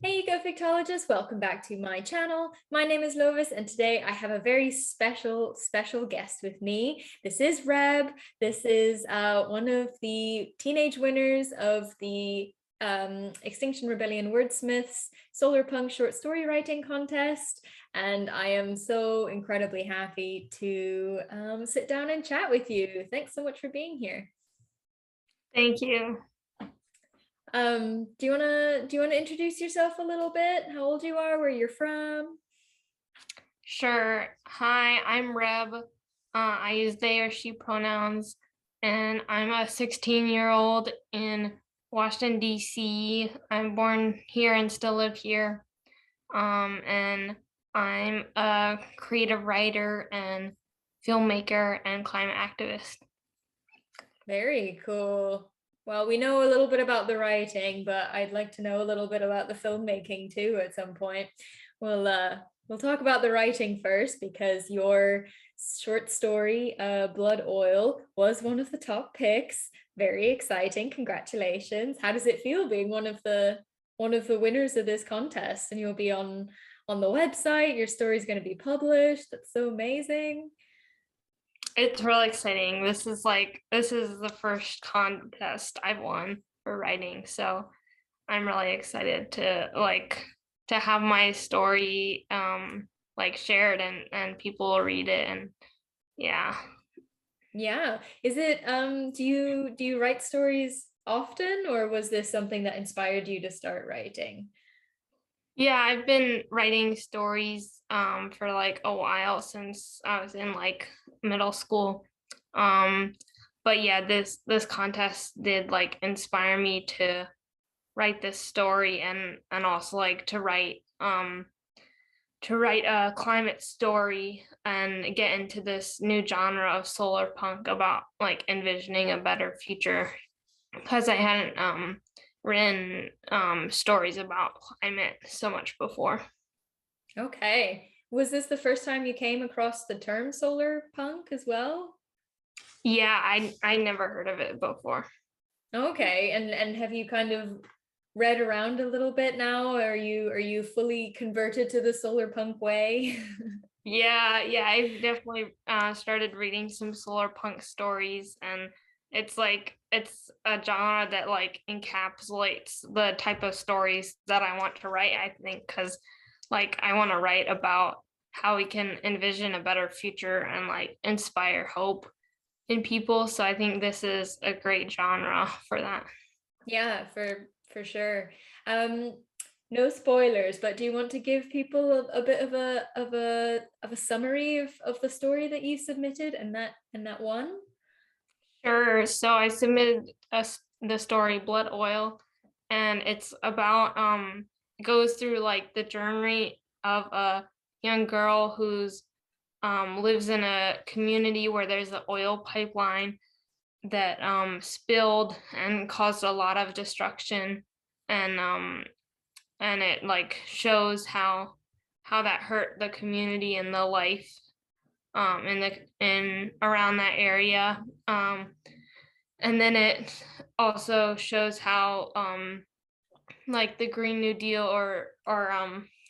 Hey Ecofictologists, welcome back to my channel. My name is Lovis and today I have a very special guest with me. This is Reb. This is one of the teenage winners of the Extinction Rebellion Wordsmiths Solarpunk short story writing contest. And I am so incredibly happy to sit down and chat with you. Thanks so much for being here. Thank you. Do you wanna introduce yourself a little bit? How old you are, where you're from? Sure. Hi, I'm Reb. I use they or she pronouns, and I'm a 16-year-old in Washington, D.C. I'm born here and still live here. And I'm a creative writer and filmmaker and climate activist. Very cool. Well, we know a little bit about the writing, but I'd like to know a little bit about the filmmaking too at some point. We'll talk about the writing first because your short story, Blood Oil, was one of the top picks. Very exciting. Congratulations. How does it feel being one of the winners of this contest? And you'll be on the website. Your story's going to be published. That's so amazing. It's really exciting. This is the first contest I've won for writing, so I'm really excited to have my story shared and people will read it, and yeah. Yeah. Is it do you write stories often, or was this something that inspired you to start writing? Yeah, I've been writing stories for like a while since I was in like middle school. Um but yeah, this contest did like inspire me to write this story and also like to write a climate story and get into this new genre of solar punk about like envisioning a better future because I hadn't written stories about climate so much before. Okay. Was this the first time you came across the term solar punk as well? Yeah, I never heard of it before. Okay. And have you kind of read around a little bit now? Are you fully converted to the solar punk way? Yeah, I've definitely started reading some solar punk stories, and it's a genre that like encapsulates the type of stories that I want to write, I think, because like I want to write about how we can envision a better future and like inspire hope in people. So I think this is a great genre for that. Yeah, for sure. Um, no spoilers, but do you want to give people a bit of a summary of the story that you submitted and that one? Sure. So I submitted the story Blood Oil, and it's about goes through like the journey of a young girl who's lives in a community where there's an oil pipeline that spilled and caused a lot of destruction, and it like shows how that hurt the community and the life in around that area. And then it also shows how like the Green New Deal or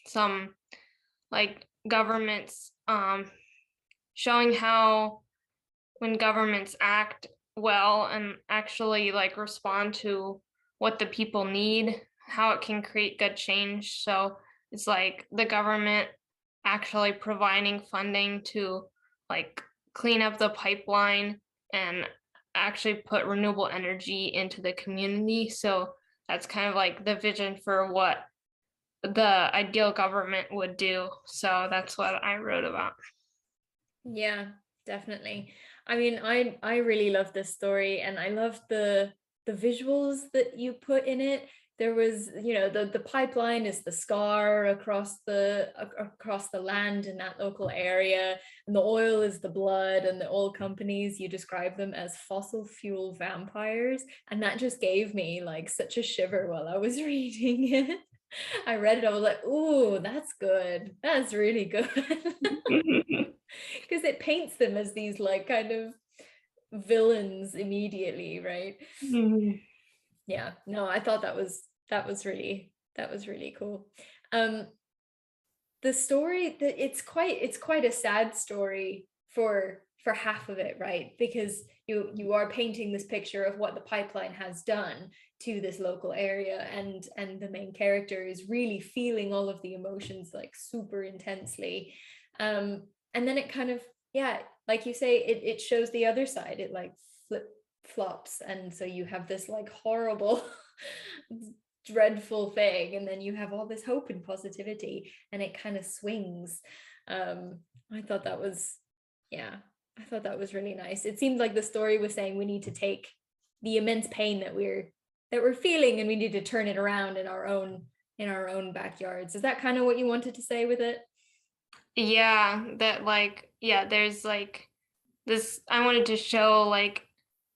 some like governments showing how when governments act well and actually like respond to what the people need, how it can create good change. So it's like the government actually providing funding to like clean up the pipeline and actually put renewable energy into the community. So that's kind of like the vision for what the ideal government would do. So that's what I wrote about. Yeah, definitely. I mean, I really love this story and I love the visuals that you put in it. There was, the pipeline is the scar across the land in that local area, and the oil is the blood, and the oil companies, you describe them as fossil fuel vampires, and that just gave me like such a shiver while I was reading it. I read it, I was like, "Ooh, that's good. That's really good." Because it paints them as these like kind of villains immediately, right? Yeah, no, I thought that was really That was really cool. Um, the story that it's quite a sad story for half of it, right? Because you are painting this picture of what the pipeline has done to this local area, and the main character is really feeling all of the emotions like super intensely. And then it kind of, yeah, like you say, it shows the other side. It like flip flops, and so you have this like horrible dreadful thing, and then you have all this hope and positivity, and it kind of swings. I thought that was, yeah, I thought that was really nice. It seemed like the story was saying we need to take the immense pain that we're feeling, and we need to turn it around in our own backyards. Is that kind of what you wanted to say with it? Yeah, that like yeah, there's like this I wanted to show like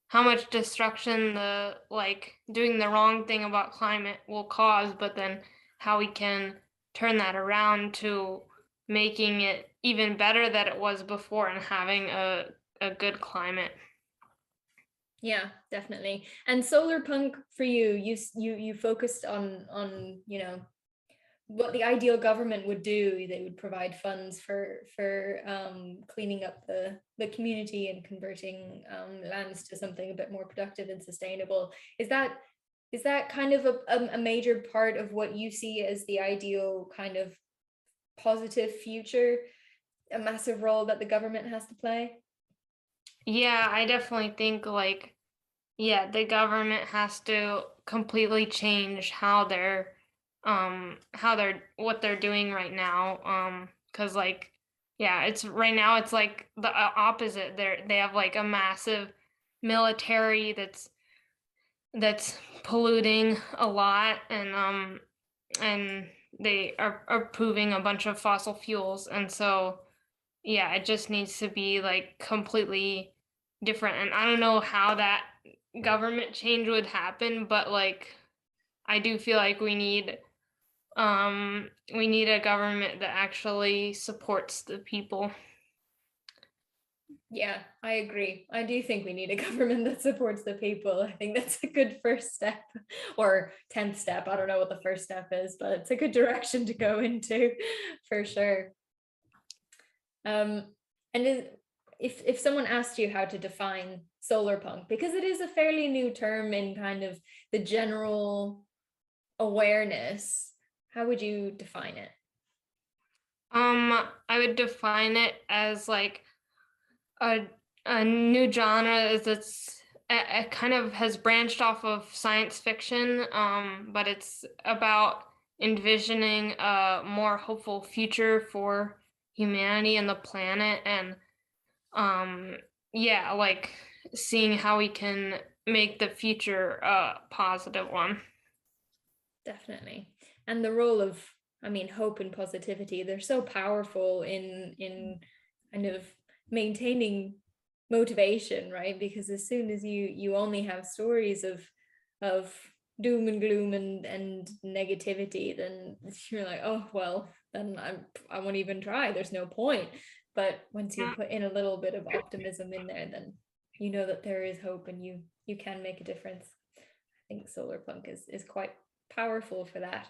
how much destruction the like doing the wrong thing about climate will cause, but then how we can turn that around to making it even better than it was before and having a good climate. Yeah, definitely. And Solarpunk for you, you focused on what the ideal government would do. They would provide funds for cleaning up the community and converting lands to something a bit more productive and sustainable. Is that kind of a major part of what you see as the ideal kind of positive future, a massive role that the government has to play? Yeah, I definitely think like yeah, the government has to completely change how they're what they're doing right now. Cuz like yeah, it's right now it's like the opposite. They have like a massive military that's polluting a lot and they are approving a bunch of fossil fuels, and so yeah, it just needs to be like completely different. And I don't know how that government change would happen, but like I do feel like we need a government that actually supports the people. Yeah, I agree. I do think we need a government that supports the people. I think that's a good first step, or 10th step. I don't know what the first step is, but it's a good direction to go into for sure. Um, and if someone asked you how to define solar punk, because it is a fairly new term in kind of the general awareness, how would you define it? I would define it as like a a new genre that's it kind of has branched off of science fiction, but it's about envisioning a more hopeful future for humanity and the planet, and um, yeah, like seeing how we can make the future a positive one. Definitely. And the role of, I mean, hope and positivity, they're so powerful in kind of maintaining motivation, right? Because as soon as you only have stories of doom and gloom and negativity, then you're like, oh well, then I won't even try. There's no point. But once you Yeah. put in a little bit of optimism in there, then you know that there is hope, and you can make a difference. I think Solarpunk is quite powerful for that.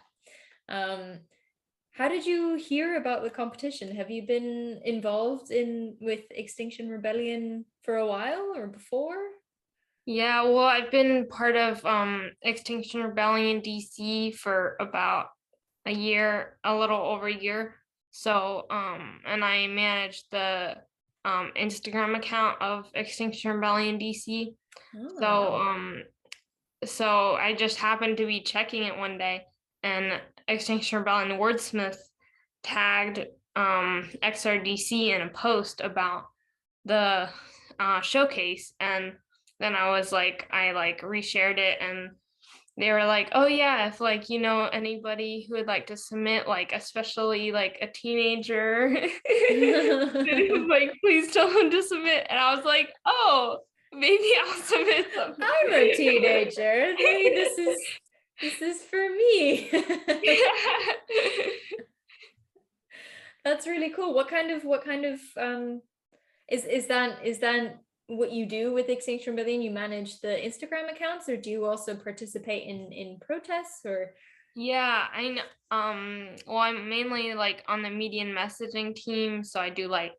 Um, how did you hear about the competition? Have you been involved in with Extinction Rebellion for a while or before? Yeah, well, I've been part of Extinction Rebellion DC for about a year, a little over a year. So, and I manage the Instagram account of Extinction Rebellion DC. Oh, So, so I just happened to be checking it one day, and Extinction Rebellion Wordsmith tagged XRDC in a post about the showcase, and then I like reshared it, and they were like, "Oh yeah, if like you know anybody who would like to submit, like especially like a teenager, like please tell them to submit." And I was like, "Oh, maybe I'll submit something." I'm a teenager. Maybe this is for me. That's really cool. What kind of is that what you do with Extinction Rebellion? You manage the Instagram accounts, or do you also participate in protests or? Yeah, well, I'm mainly like on the media and messaging team, so I do like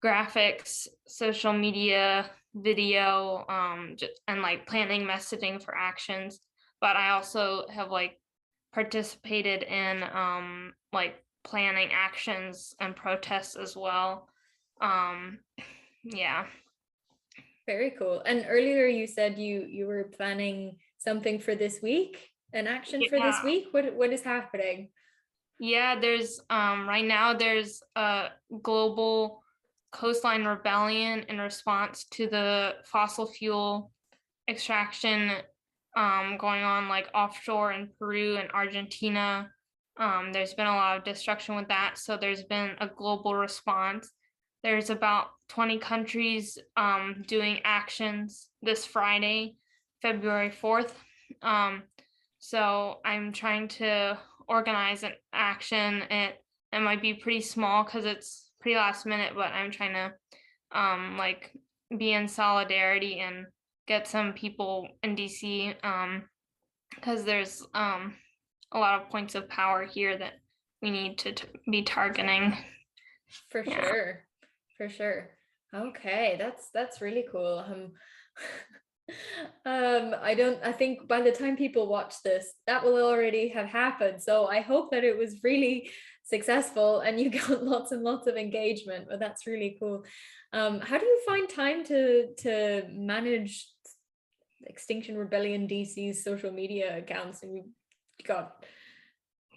graphics, social media, video, and like planning messaging for actions. But I also have like participated in like planning actions and protests as well. Um, yeah. Very cool. And earlier you said you were planning something for this week, an action for this Yeah. week. What is happening? Yeah, there's right now there's a global coastline rebellion in response to the fossil fuel extraction going on like offshore in Peru and Argentina. There's been a lot of destruction with that, so there's been a global response. There's about 20 countries doing actions this Friday, February 4th. Um, so I'm trying to organize an action. It might be pretty small because it's pretty last minute, but I'm trying to like be in solidarity and get some people in DC because there's a lot of points of power here that we need to be targeting. For Yeah. sure. For sure. Okay, that's really cool. I think by the time people watch this, that will already have happened. So I hope that it was really successful and you got lots and lots of engagement, but that's really cool. How do you find time to manage Extinction Rebellion DC's social media accounts? And you got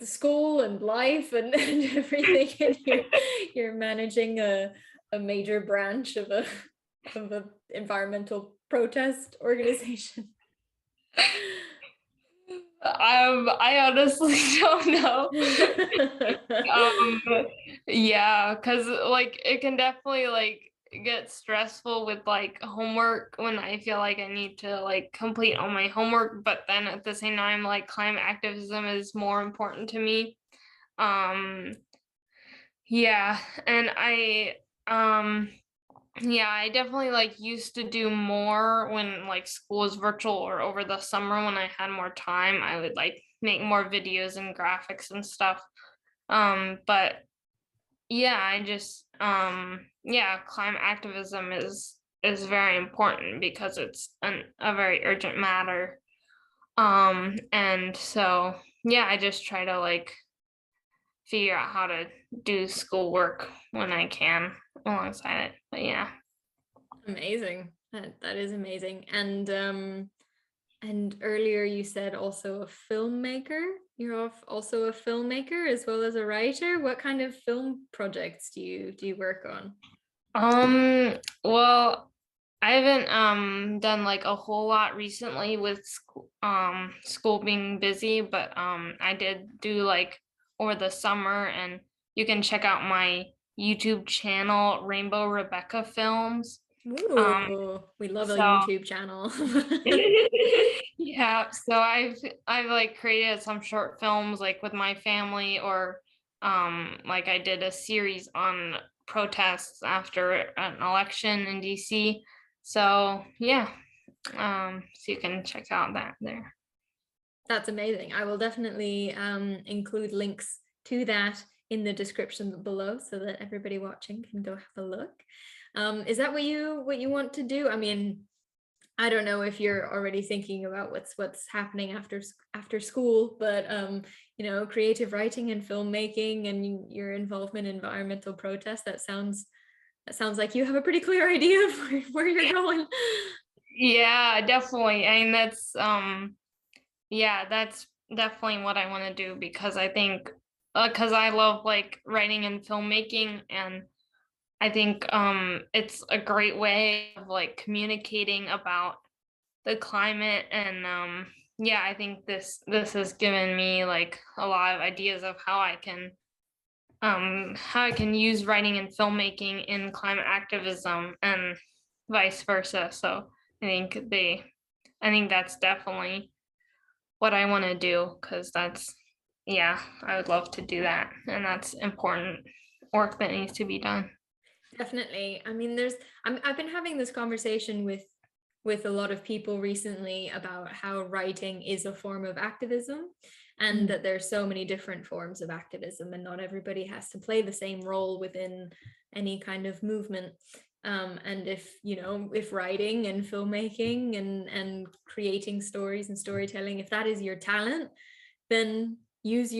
the school and life and everything, and you're managing a major branch of a environmental protest organization. I honestly don't know. Um, yeah, because like it can definitely like get stressful with like homework when I feel like I need to like complete all my homework, but then at the same time, like climate activism is more important to me. Um, yeah, and yeah, I definitely like used to do more when like school was virtual or over the summer when I had more time. I would like make more videos and graphics and stuff. But yeah, I just yeah, climate activism is very important because it's a very urgent matter. And so yeah, I just try to like figure out how to do schoolwork when I can alongside it. But yeah. Amazing. That is amazing. And earlier you said also a filmmaker. You're also a filmmaker as well as a writer. What kind of film projects do you work on? Well, I haven't done like a whole lot recently with school being busy, but I did do like over the summer, and you can check out my YouTube channel, Rainbow Rebecca Films. Um Ooh, we love a so YouTube channel. yeah, so I've like created some short films like with my family, or like I did a series on protests after an election in DC. So yeah, so you can check out that there. That's amazing. I will definitely include links to that in the description below so that everybody watching can go have a look. Is that what you want to do? I mean, I don't know if you're already thinking about what's happening after school, but creative writing and filmmaking and your involvement in environmental protest, that sounds like you have a pretty clear idea of where you're going. Yeah, definitely. I mean, yeah, that's definitely what I want to do because I think because I love like writing and filmmaking, and I think it's a great way of like communicating about the climate, and yeah, I think this has given me like a lot of ideas of how I can use writing and filmmaking in climate activism and vice versa. So I think I think that's definitely what I want to do because that's yeah, I would love to do that, and that's important work that needs to be done. Definitely. I mean, I've been having this conversation with a lot of people recently about how writing is a form of activism. and that there's so many different forms of activism, and not everybody has to play the same role within any kind of movement. And if writing and filmmaking and creating stories and storytelling, if that is your talent, then use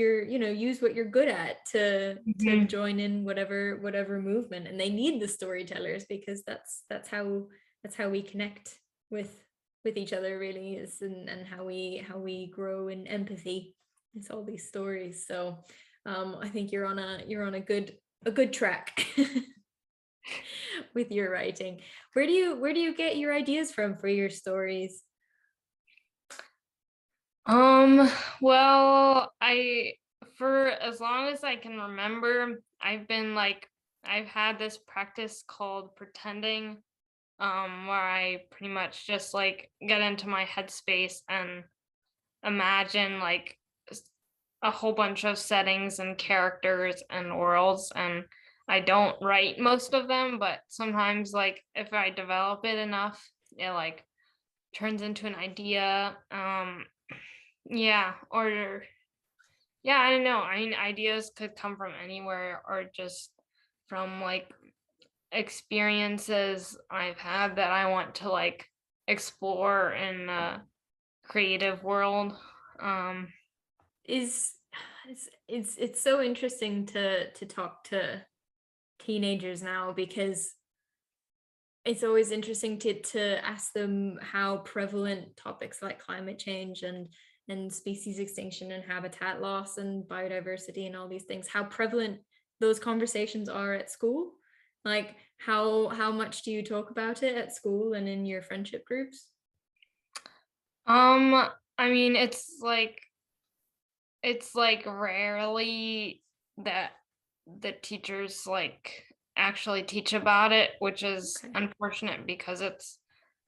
what you're good at to join in whatever movement. And they need the storytellers, because that's how we connect with each other, really, is, and how we grow in empathy. It's all these stories. So I think you're on a good track with your writing. Where do you get your ideas from for your stories? Well, for as long as I can remember, I've had this practice called pretending, where I pretty much just like get into my headspace and imagine like a whole bunch of settings and characters and worlds, and I don't write most of them, but sometimes like if I develop it enough, it like turns into an idea. Yeah, or yeah, I don't know. I mean, ideas could come from anywhere, or just from like experiences I've had that I want to like explore in the creative world. Is it's so interesting to talk to teenagers now, because it's always interesting to ask them how prevalent topics like climate change and species extinction and habitat loss and biodiversity and all these things, how prevalent those conversations are at school. Like, how much do you talk about it at school and in your friendship groups? I mean, it's like rarely that the teachers like actually teach about it, which is Okay. unfortunate because it's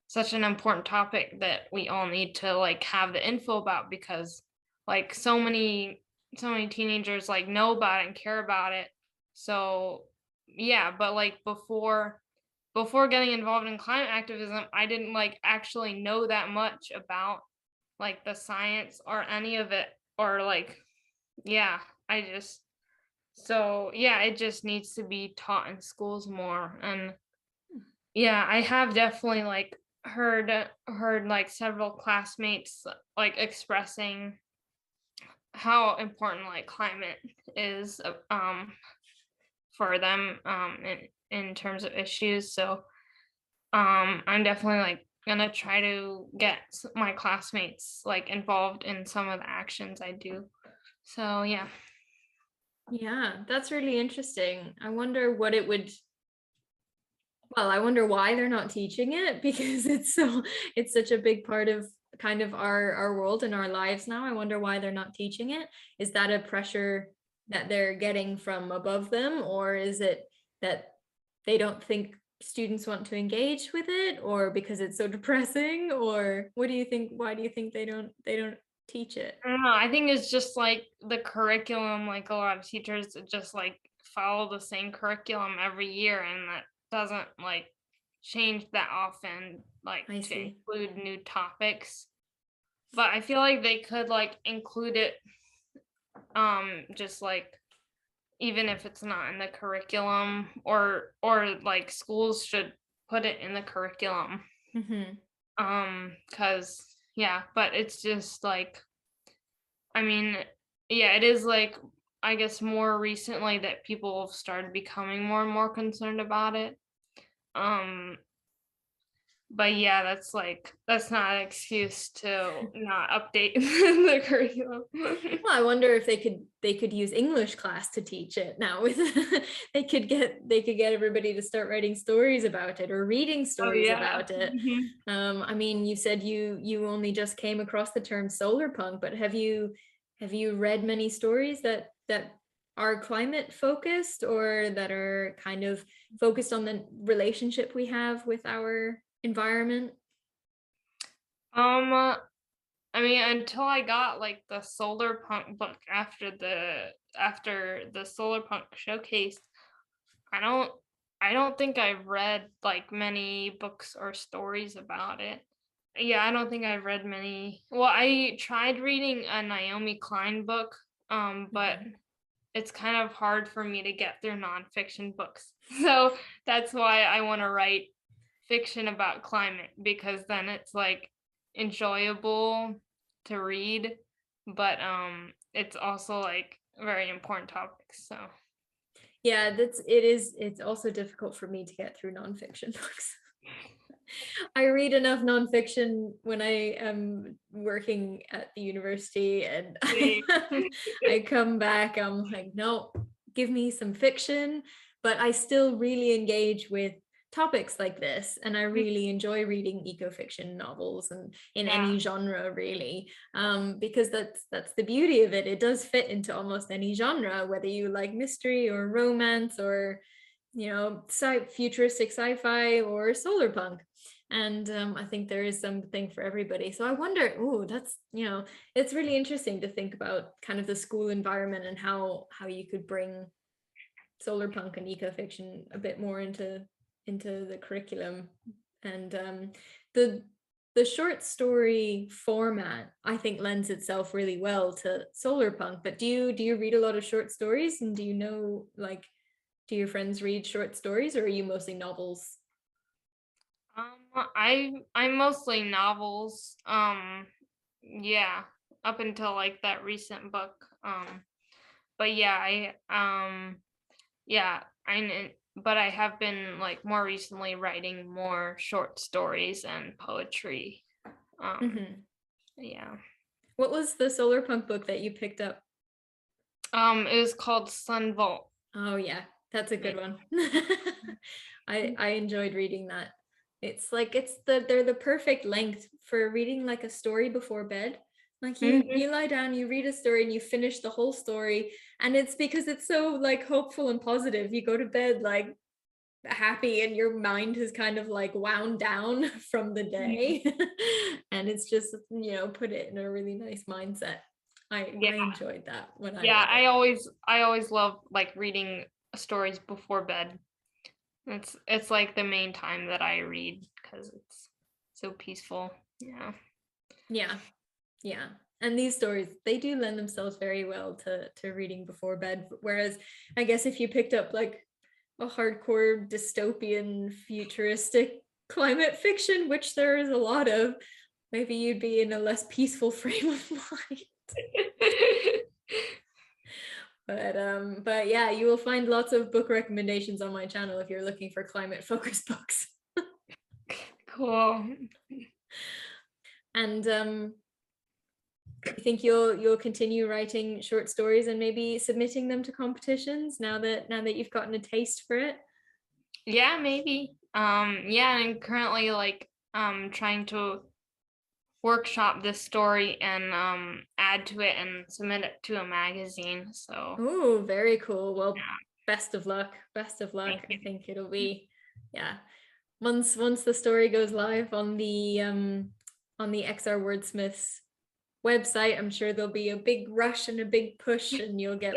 such an important topic that we all need to like have the info about, because like so many teenagers like know about it and care about it. So yeah, but like before getting involved in climate activism, I didn't like actually know that much about like the science or any of it, or like yeah, I just so yeah, it just needs to be taught in schools more. And yeah, I have definitely like heard like several classmates like expressing how important like climate is for them in terms of issues. So I'm definitely like gonna try to get my classmates like involved in some of the actions I do. So yeah. Yeah, that's really interesting. I wonder what it would Well, I wonder why they're not teaching it, because it's such a big part of kind of our world and our lives now. I wonder why they're not teaching it. Is that a pressure that they're getting from above them, or is it that they don't think students want to engage with it, or because it's so depressing? Or what do you think? Why do you think they don't teach it? I don't know. I think it's just like the curriculum, like a lot of teachers just like follow the same curriculum every year, and that doesn't like change that often, like I to see. include new topics. But I feel like they could like include it, just like even if it's not in the curriculum, or like schools should put it in the curriculum. Mm-hmm. Because yeah, but it's just like I mean, yeah, it is like I guess more recently that people have started becoming more and more concerned about it. Um, but yeah, that's not an excuse to not update the curriculum. Well, I wonder if they could use English class to teach it now. With they could get everybody to start writing stories about it, or reading Oh stories yeah. about it. I mean, you said you only just came across the term solarpunk, but have you read many stories that are climate focused, or that are kind of focused on the relationship we have with our environment? Um, I mean, until I got like the Solarpunk book after the Solarpunk showcase, I don't think I've read like many books or stories about it. Yeah, I don't think I've read many. Well, I tried reading a Naomi Klein book, but it's kind of hard for me to get through nonfiction books. So that's why I want to write fiction about climate, because then it's like enjoyable to read, but it's also like very important topics. So Yeah, it's also difficult for me to get through nonfiction books. I read enough nonfiction when I am working at the university, and I come back, I'm like, no, give me some fiction. But I still really engage with topics like this, and I really enjoy reading ecofiction novels and in yeah, any genre, really, because that's the beauty of it. It does fit into almost any genre, whether you like mystery or romance or futuristic sci-fi or solarpunk. And I think there is something for everybody. So I wonder, it's really interesting to think about kind of the school environment and how you could bring solarpunk and ecofiction a bit more into the curriculum. And the short story format, I think, lends itself really well to solarpunk. But do you read a lot of short stories, and do you know, like, do your friends read short stories, or are you mostly novels? I'm mostly novels. Yeah, up until like that recent book. But yeah, yeah, but I have been like more recently writing more short stories and poetry. Mm-hmm. Yeah. What was the solarpunk book that you picked up? It was called Sun Vault. Oh yeah, that's a Yeah. good one. I enjoyed reading that. It's like they're the perfect length for reading like a story before bed. Like you lie down, you read a story, and you finish the whole story, and it's because it's so like hopeful and positive. You go to bed like happy, and your mind has kind of like wound down from the day. And it's just, put it in a really nice mindset. I Yeah. enjoyed that when I Yeah, read it. I always love like reading stories before bed. It's like the main time that I read because it's so peaceful. Yeah. Yeah, yeah. And these stories, they do lend themselves very well to reading before bed. Whereas I guess if you picked up like a hardcore dystopian futuristic climate fiction, which there is a lot of, maybe you'd be in a less peaceful frame of mind. But yeah, you will find lots of book recommendations on my channel if you're looking for climate focused books. Cool. And you think you'll continue writing short stories and maybe submitting them to competitions now that you've gotten a taste for it? Yeah, maybe. Yeah, I'm currently like trying to workshop this story and add to it and submit it to a magazine. So Oh, very cool. Well, yeah, best of luck. Best of luck. thank I you. think it'll be, yeah. Once the story goes live on the XR Wordsmiths website, I'm sure there'll be a big rush and a big push, and you'll get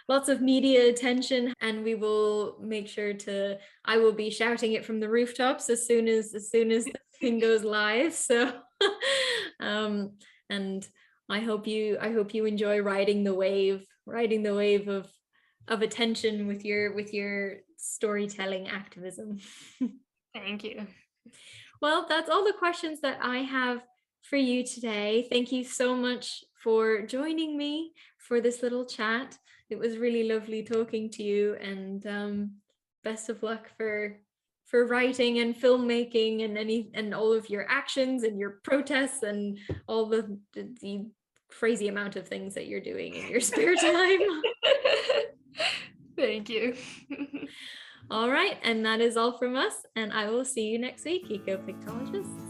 lots of media attention, and we will make sure to I will be shouting it from the rooftops as soon as the thing goes live. So um and I hope you enjoy riding the wave of attention with your storytelling activism. Thank you. Well, that's all the questions that I have for you today. Thank you so much for joining me for this little chat. It was really lovely talking to you, and best of luck for writing and filmmaking and all of your actions and your protests and all the crazy amount of things that you're doing in your spare time. Thank you. All right, and that is all from us, and I will see you next week, Ecofictologists.